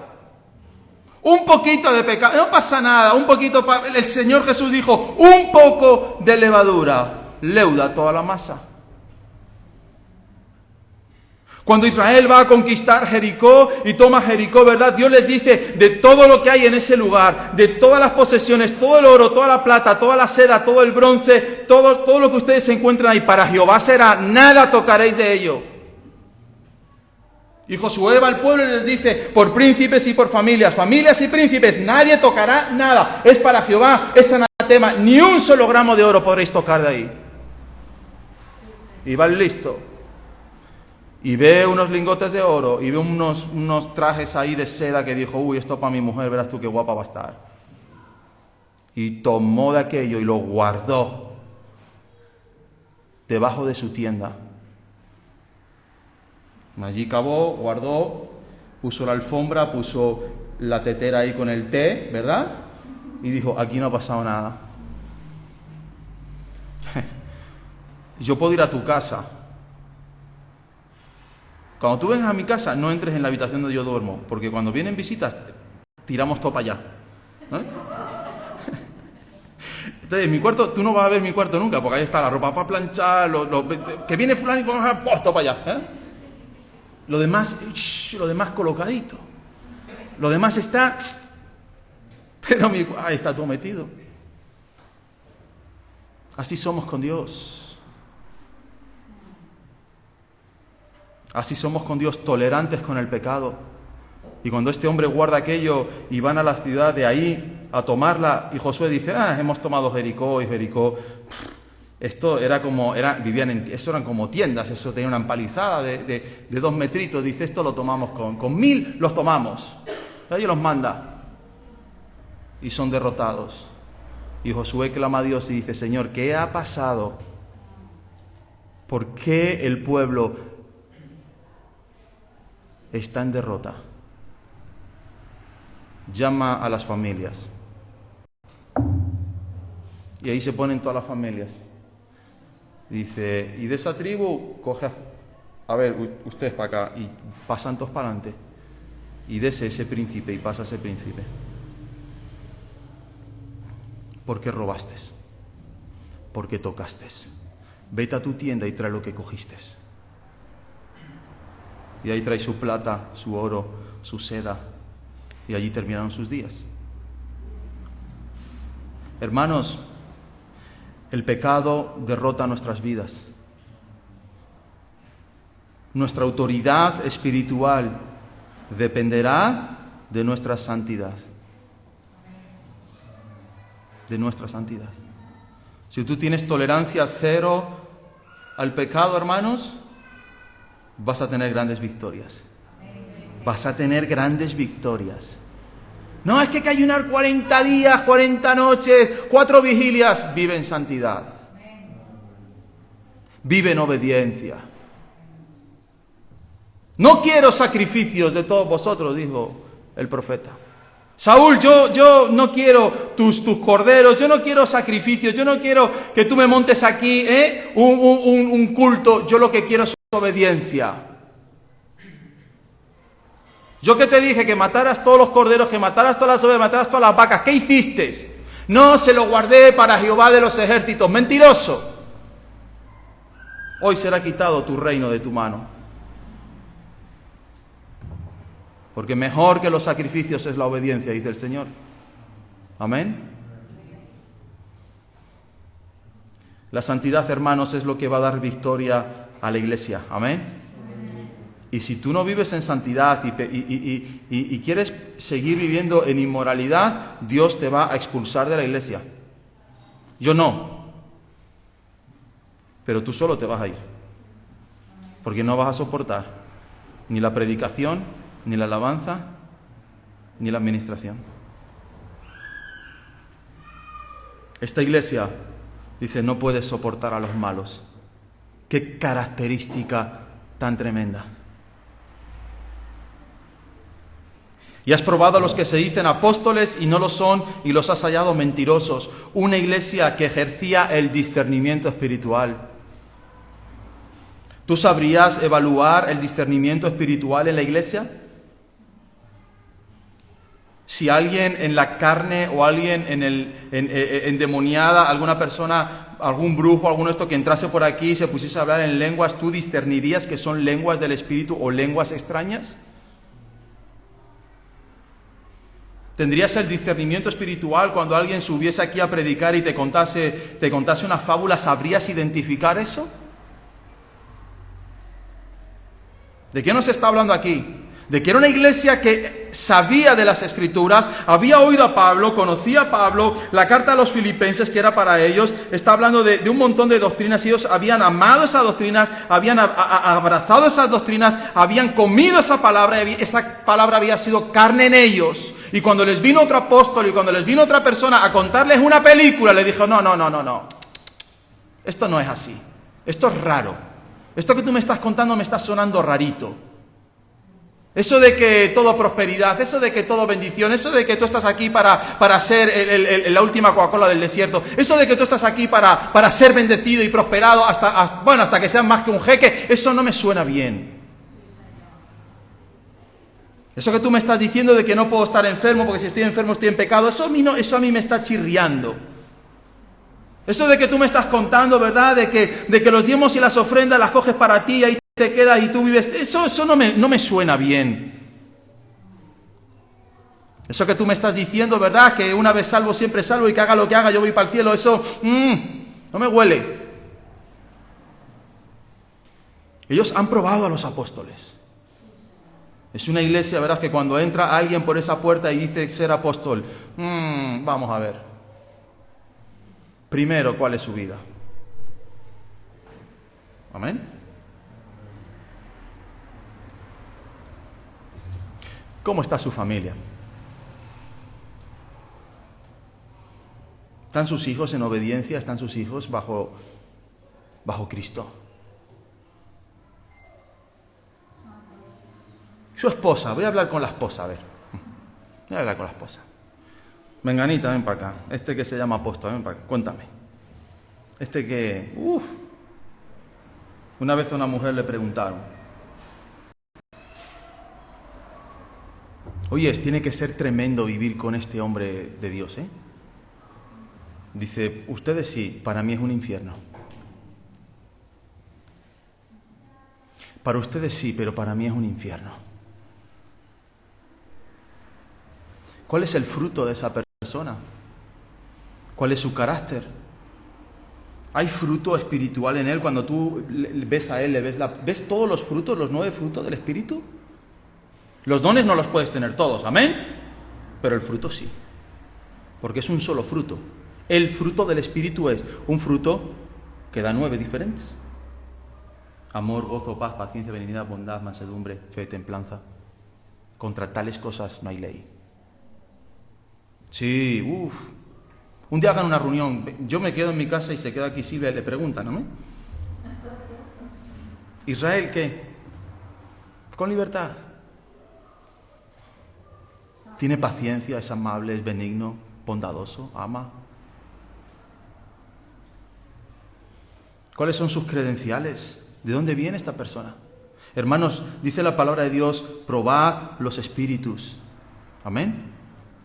Un poquito de pecado, no pasa nada, un poquito. El Señor Jesús dijo, un poco de levadura leuda toda la masa. Cuando Israel va a conquistar Jericó y toma Jericó, ¿verdad? Dios les dice de todo lo que hay en ese lugar, de todas las posesiones, todo el oro, toda la plata, toda la seda, todo el bronce, todo lo que ustedes se encuentran ahí, para Jehová será, nada tocaréis de ello. Y Josué va al pueblo y les dice, por príncipes y por familias, familias y príncipes, nadie tocará nada, es para Jehová, es anatema, ni un solo gramo de oro podréis tocar de ahí. Y va listo. Y ve unos lingotes de oro y ve unos trajes ahí de seda que dijo, uy, esto para mi mujer, verás tú qué guapa va a estar. Y tomó de aquello y lo guardó debajo de su tienda. Allí cavó, guardó, puso la alfombra, puso la tetera ahí con el té, ¿verdad? Y dijo, aquí no ha pasado nada. Yo puedo ir a tu casa. Cuando tú vengas a mi casa, no entres en la habitación donde yo duermo, porque cuando vienen visitas, tiramos todo para allá. ¿Eh? Entonces, en mi cuarto, tú no vas a ver mi cuarto nunca, porque ahí está la ropa para planchar, que viene fulano y todo para allá. ¿Eh? Lo demás colocadito. Lo demás está, pero ahí está todo metido. Así somos con Dios. Así somos con Dios, tolerantes con el pecado. Y cuando este hombre guarda aquello y van a la ciudad de ahí a tomarla, y Josué dice, hemos tomado Jericó, y Jericó, esto era como, eso eran como tiendas, eso tenía una empalizada de 2 metritos, dice, esto lo tomamos con 1000 los tomamos. Y los manda. Y son derrotados. Y Josué clama a Dios y dice, Señor, ¿qué ha pasado? ¿Por qué el pueblo está en derrota? Llama a las familias. Y ahí se ponen todas las familias. Dice, y de esa tribu, coge a ver, ustedes para acá, y pasan todos para adelante. Y dese ese príncipe, y pasa ese príncipe. ¿Por qué robaste? ¿Por qué tocaste? Vete a tu tienda y trae lo que cogiste. Y ahí trae su plata, su oro, su seda. Y allí terminaron sus días. Hermanos, el pecado derrota nuestras vidas. Nuestra autoridad espiritual dependerá de nuestra santidad. De nuestra santidad. Si tú tienes tolerancia cero al pecado, hermanos, vas a tener grandes victorias. Vas a tener grandes victorias. No, es que hay que ayunar 40 días, 40 noches, 4 vigilias. Vive en santidad. Vive en obediencia. No quiero sacrificios de todos vosotros, dijo el profeta. Saúl, yo no quiero tus corderos, yo no quiero sacrificios, yo no quiero que tú me montes aquí un culto. Yo lo que quiero es obediencia. Yo que te dije que mataras todos los corderos, que mataras todas las ovejas, mataras todas las vacas, ¿qué hiciste? No, se lo guardé para Jehová de los ejércitos. Mentiroso. Hoy será quitado tu reino de tu mano. Porque mejor que los sacrificios es la obediencia, dice el Señor. Amén. La santidad, hermanos, es lo que va a dar victoria a la iglesia. Amén. Y si tú no vives en santidad y quieres seguir viviendo en inmoralidad, Dios te va a expulsar de la iglesia. Yo no. Pero tú solo te vas a ir. Porque no vas a soportar ni la predicación, ni la alabanza, ni la administración. Esta iglesia, dice, no puede soportar a los malos. Qué característica tan tremenda. Y has probado a los que se dicen apóstoles y no lo son, y los has hallado mentirosos. Una iglesia que ejercía el discernimiento espiritual. ¿Tú sabrías evaluar el discernimiento espiritual en la iglesia? Si alguien en la carne o alguien endemoniada, alguna persona algún brujo, alguno de estos que entrase por aquí y se pusiese a hablar en lenguas, ¿tú discernirías que son lenguas del Espíritu o lenguas extrañas? ¿Tendrías el discernimiento espiritual cuando alguien subiese aquí a predicar y te contase una fábula? ¿Sabrías identificar eso? ¿De qué nos está hablando aquí? De que era una iglesia que sabía de las Escrituras, había oído a Pablo, conocía a Pablo, la carta a los Filipenses que era para ellos, está hablando de un montón de doctrinas, ellos habían amado esas doctrinas, habían abrazado esas doctrinas, habían comido esa palabra, esa palabra había sido carne en ellos. Y cuando les vino otro apóstol y cuando les vino otra persona a contarles una película, le dijo, no, esto no es así, esto es raro, esto que tú me estás contando me está sonando rarito. Eso de que todo prosperidad, eso de que todo bendición, eso de que tú estás aquí para ser la última Coca-Cola del desierto, eso de que tú estás aquí para ser bendecido y prosperado hasta que seas más que un jeque, eso no me suena bien. Eso que tú me estás diciendo de que no puedo estar enfermo porque si estoy enfermo estoy en pecado, eso a mí me está chirriando. Eso de que tú me estás contando, ¿verdad? De que los diezmos y las ofrendas las coges para ti y ahí te quedas y tú vives, eso no me suena bien. Eso que tú me estás diciendo, ¿verdad? Que una vez salvo, siempre salvo y que haga lo que haga, yo voy para el cielo, eso no me huele. Ellos han probado a los apóstoles. Es una iglesia, ¿verdad? Que cuando entra alguien por esa puerta y dice ser apóstol, vamos a ver. Primero, ¿cuál es su vida? Amén. ¿Cómo está su familia? ¿Están sus hijos en obediencia? ¿Están sus hijos bajo Cristo? Su esposa, voy a hablar con la esposa, a ver. Voy a hablar con la esposa. Menganita, ven para acá. Este que se llama apóstol, ven para acá, cuéntame. Una vez a una mujer le preguntaron, oye, tiene que ser tremendo vivir con este hombre de Dios, ¿eh? Dice, ustedes sí, para mí es un infierno. Para ustedes sí, pero para mí es un infierno. ¿Cuál es el fruto de esa persona? ¿Cuál es su carácter? ¿Hay fruto espiritual en él? Cuando tú ves a él, ¿ves todos los frutos, los 9 frutos del Espíritu? Los dones no los puedes tener todos, amén, pero el fruto sí, porque es un solo fruto. El fruto del Espíritu es un fruto que da 9 diferentes. Amor, gozo, paz, paciencia, benignidad, bondad, mansedumbre, fe, templanza. Contra tales cosas no hay ley. Sí, un día hagan una reunión, yo me quedo en mi casa y se queda aquí Silvia y le preguntan, ¿no? ¿Israel qué? Con libertad. Tiene paciencia, es amable, es benigno, bondadoso, ama. ¿Cuáles son sus credenciales? ¿De dónde viene esta persona? Hermanos, dice la palabra de Dios, probad los espíritus. Amén.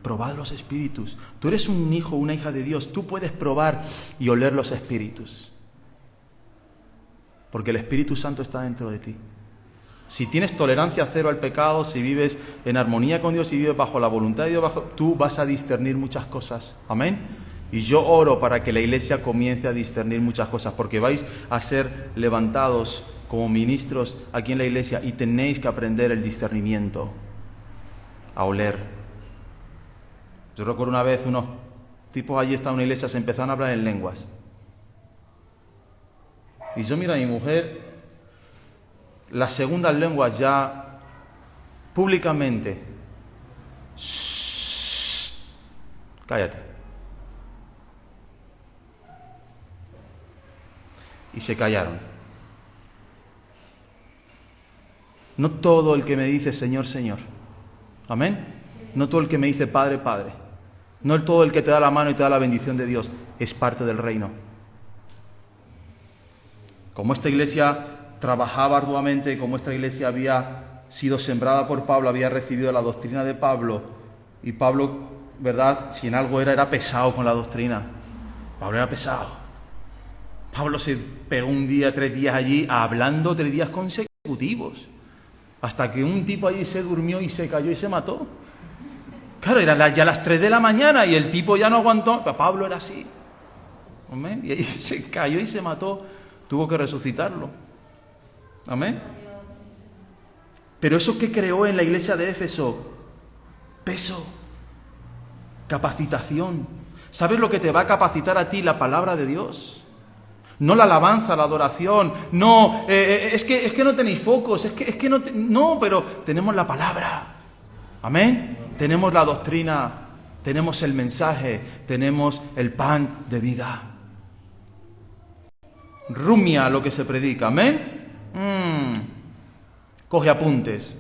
Probad los espíritus. Tú eres un hijo, una hija de Dios. Tú puedes probar y oler los espíritus. Porque el Espíritu Santo está dentro de ti. Si tienes tolerancia cero al pecado, si vives en armonía con Dios y vives bajo la voluntad de Dios, tú vas a discernir muchas cosas. Amén. Y yo oro para que la iglesia comience a discernir muchas cosas, porque vais a ser levantados como ministros aquí en la iglesia y tenéis que aprender el discernimiento, a oler. Yo recuerdo una vez unos tipos allí estaban en una iglesia, se empezaron a hablar en lenguas. Y yo miro a mi mujer, las segundas lenguas ya públicamente. Shh, cállate. Y se callaron. No todo el que me dice Señor, Señor. Amén. No todo el que me dice Padre, Padre. No todo el que te da la mano y te da la bendición de Dios es parte del reino. Como esta iglesia trabajaba arduamente, como esta iglesia había sido sembrada por Pablo, había recibido la doctrina de Pablo, y Pablo, ¿verdad? Si en algo era pesado con la doctrina. Pablo era pesado. Pablo se pegó 3 días allí hablando 3 días consecutivos, hasta que un tipo allí se durmió y se cayó y se mató. Claro, eran ya las 3 de la mañana y el tipo ya no aguantó. Pero Pablo era así. Amén. Y ahí se cayó y se mató. Tuvo que resucitarlo. Amén. Pero eso que creó en la iglesia de Éfeso, peso, capacitación. ¿Sabes lo que te va a capacitar a ti? La palabra de Dios. No la alabanza, la adoración. No, es que no tenéis focos. Es que no, pero tenemos la palabra. Amén. Tenemos la doctrina, tenemos el mensaje, tenemos el pan de vida. Rumia lo que se predica, amén. Coge apuntes,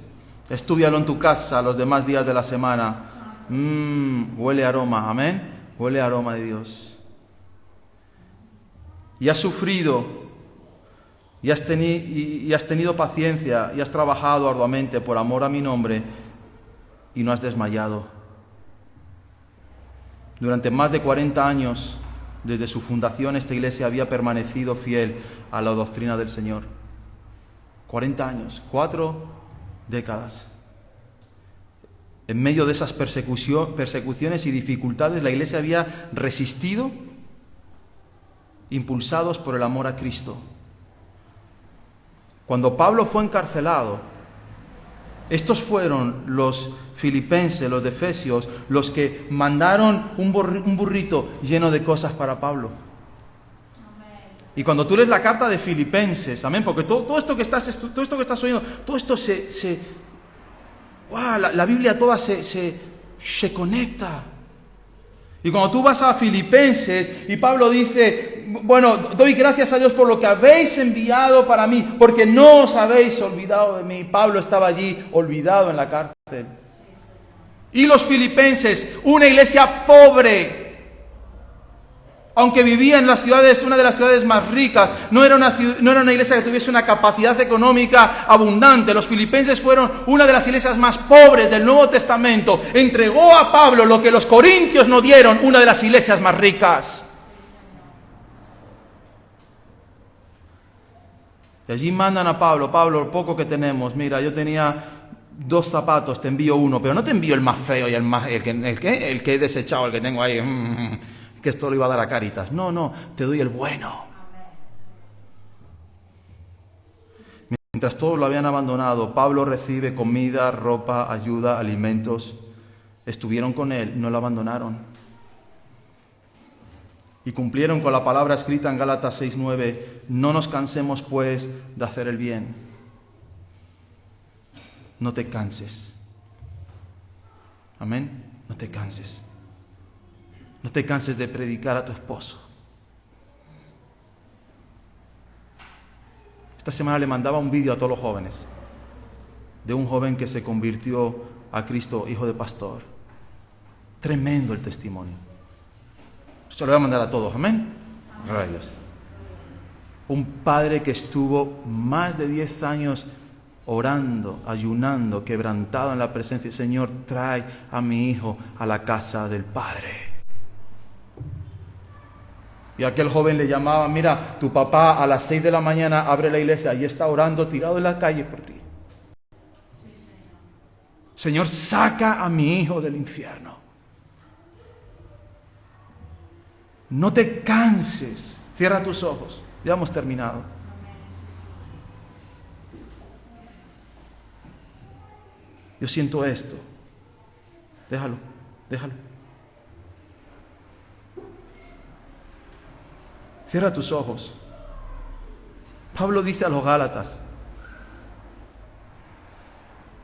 estúdialo en tu casa los demás días de la semana. Huele aroma, amén. Huele aroma de Dios. Y has sufrido, y has tenido paciencia, y has trabajado arduamente por amor a mi nombre, y no has desmayado. Durante más de 40 años, desde su fundación, esta iglesia había permanecido fiel a la doctrina del Señor. 40 años, 4 décadas. En medio de esas persecuciones y dificultades, la iglesia había resistido, impulsados por el amor a Cristo. Cuando Pablo fue encarcelado, estos fueron los filipenses, los de Efesios, los que mandaron un burrito lleno de cosas para Pablo. Y cuando tú lees la carta de Filipenses, amén, porque todo esto que estás oyendo, todo esto la Biblia toda se conecta. Y cuando tú vas a Filipenses y Pablo dice, bueno, doy gracias a Dios por lo que habéis enviado para mí, porque no os habéis olvidado de mí. Pablo estaba allí olvidado en la cárcel. Y los filipenses, una iglesia pobre, aunque vivía en una de las ciudades más ricas, no era una iglesia que tuviese una capacidad económica abundante. Los filipenses fueron una de las iglesias más pobres del Nuevo Testamento. Entregó a Pablo lo que los corintios no dieron, una de las iglesias más ricas. Y allí mandan a Pablo, lo poco que tenemos, mira, yo tenía 2 zapatos, te envío uno, pero no te envío el más feo y el que he desechado, el que tengo ahí, que esto lo iba a dar a Cáritas. No, te doy el bueno. Mientras todos lo habían abandonado, Pablo recibe comida, ropa, ayuda, alimentos. Estuvieron con él, no lo abandonaron. Y cumplieron con la palabra escrita en Gálatas 6:9, no nos cansemos pues de hacer el bien. No te canses. Amén. No te canses. No te canses de predicar a tu esposo. Esta semana le mandaba un vídeo a todos los jóvenes de un joven que se convirtió a Cristo, hijo de pastor. Tremendo el testimonio. Esto lo voy a mandar a todos, amén. Rayos. Un padre que estuvo más de 10 años orando, ayunando, quebrantado en la presencia del Señor. Trae a mi hijo a la casa del Padre. Y aquel joven le llamaba, mira, tu papá a las 6 de la mañana abre la iglesia y está orando tirado en la calle por ti. Señor, saca a mi hijo del infierno. No te canses. Cierra tus ojos. Ya hemos terminado. Yo siento esto. Déjalo. Cierra tus ojos. Pablo dice a los Gálatas,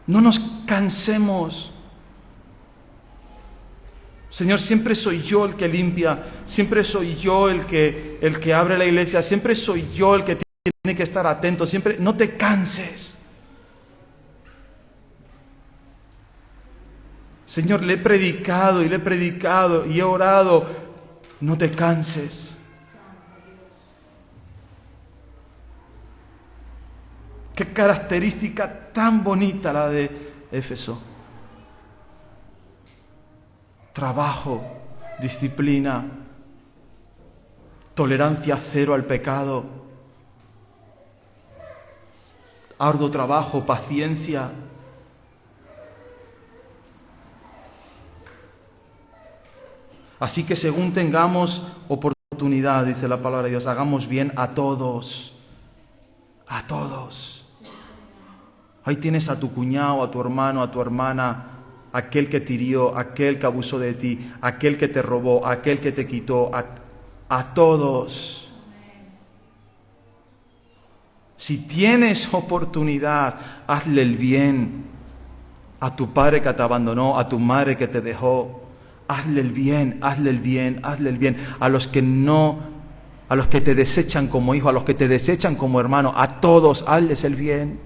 no nos cansemos. Señor, siempre soy yo el que limpia, siempre soy yo el que abre la iglesia, siempre soy yo el que tiene que estar atento, siempre, no te canses. Señor, le he predicado y he orado, no te canses. Qué característica tan bonita la de Éfeso. Trabajo, disciplina, tolerancia cero al pecado, arduo trabajo, paciencia. Así que según tengamos oportunidad, dice la palabra de Dios, hagamos bien a todos. A todos. Ahí tienes a tu cuñado, a tu hermano, a tu hermana, aquel que te hirió, aquel que abusó de ti, aquel que te robó, aquel que te quitó, a todos. Si tienes oportunidad, hazle el bien a tu padre que te abandonó, a tu madre que te dejó. Hazle el bien, hazle el bien, hazle el bien. A los que te desechan como hijo, a los que te desechan como hermano, a todos hazles el bien.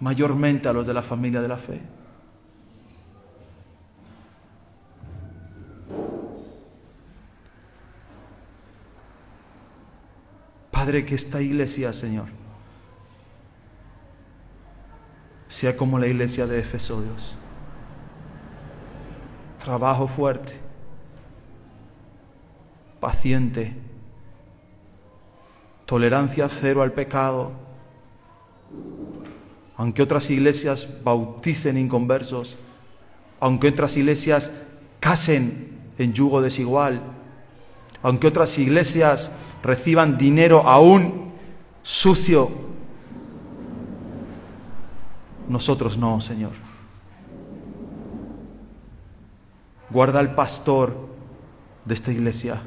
Mayormente a los de la familia de la fe. Padre, que esta iglesia, Señor, sea como la iglesia de Éfeso, Dios. Trabajo fuerte, paciente, tolerancia cero al pecado. Aunque otras iglesias bauticen inconversos, aunque otras iglesias casen en yugo desigual, aunque otras iglesias reciban dinero aún sucio, nosotros no, Señor. Guarda al pastor de esta iglesia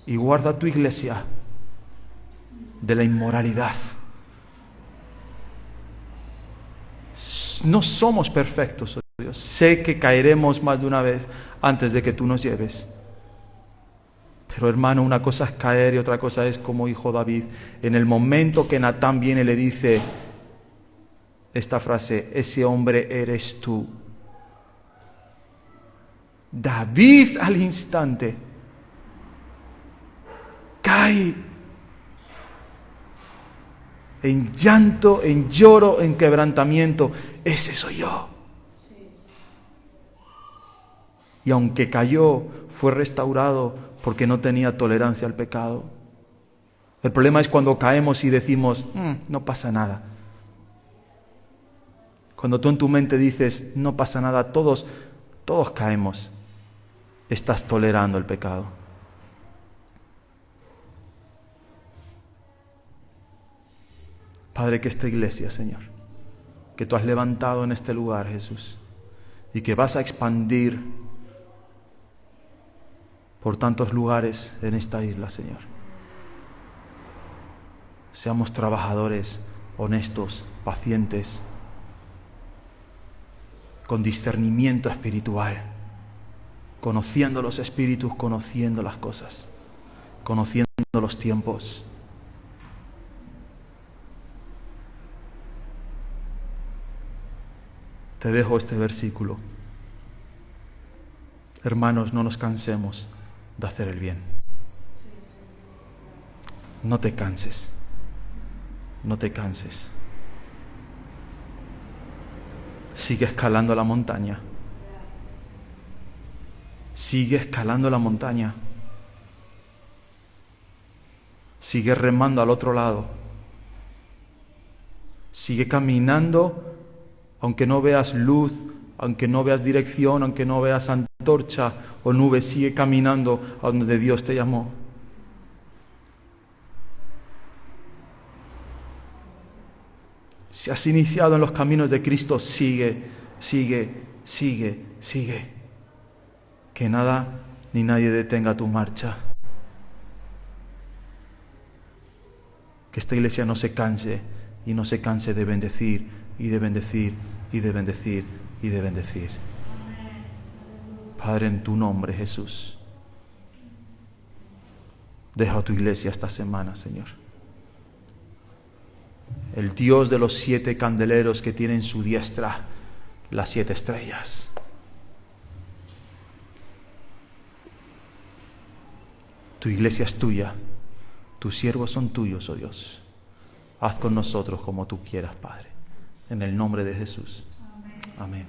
y guarda tu iglesia de la inmoralidad. No somos perfectos, oh Dios. Sé que caeremos más de una vez antes de que tú nos lleves. Pero hermano, una cosa es caer y otra cosa es como hijo David. En el momento que Natán viene le dice esta frase: ese hombre eres tú. David al instante cae en llanto, en lloro, en quebrantamiento. Ese soy yo. Y aunque cayó, fue restaurado porque no tenía tolerancia al pecado. El problema es cuando caemos y decimos, no pasa nada. Cuando tú en tu mente dices, no pasa nada, todos caemos, estás tolerando el pecado. Padre, que esta iglesia, Señor, que tú has levantado en este lugar, Jesús, y que vas a expandir por tantos lugares en esta isla, Señor. Seamos trabajadores, honestos, pacientes, con discernimiento espiritual, conociendo los espíritus, conociendo las cosas, conociendo los tiempos. Te dejo este versículo. Hermanos, no nos cansemos de hacer el bien. No te canses. No te canses. Sigue escalando la montaña. Sigue escalando la montaña. Sigue remando al otro lado. Sigue caminando, aunque no veas luz, aunque no veas dirección, aunque no veas antorcha o nube, sigue caminando a donde Dios te llamó. Si has iniciado en los caminos de Cristo, sigue. Que nada ni nadie detenga tu marcha. Que esta iglesia no se canse y no se canse de bendecir y de bendecir y de bendecir y de bendecir. Padre, en tu nombre, Jesús, deja a tu iglesia esta semana, Señor. El Dios de los 7 candeleros que tiene en su diestra las 7 estrellas. Tu iglesia es tuya, tus siervos son tuyos, oh Dios. Haz con nosotros como tú quieras, Padre. En el nombre de Jesús. Amén.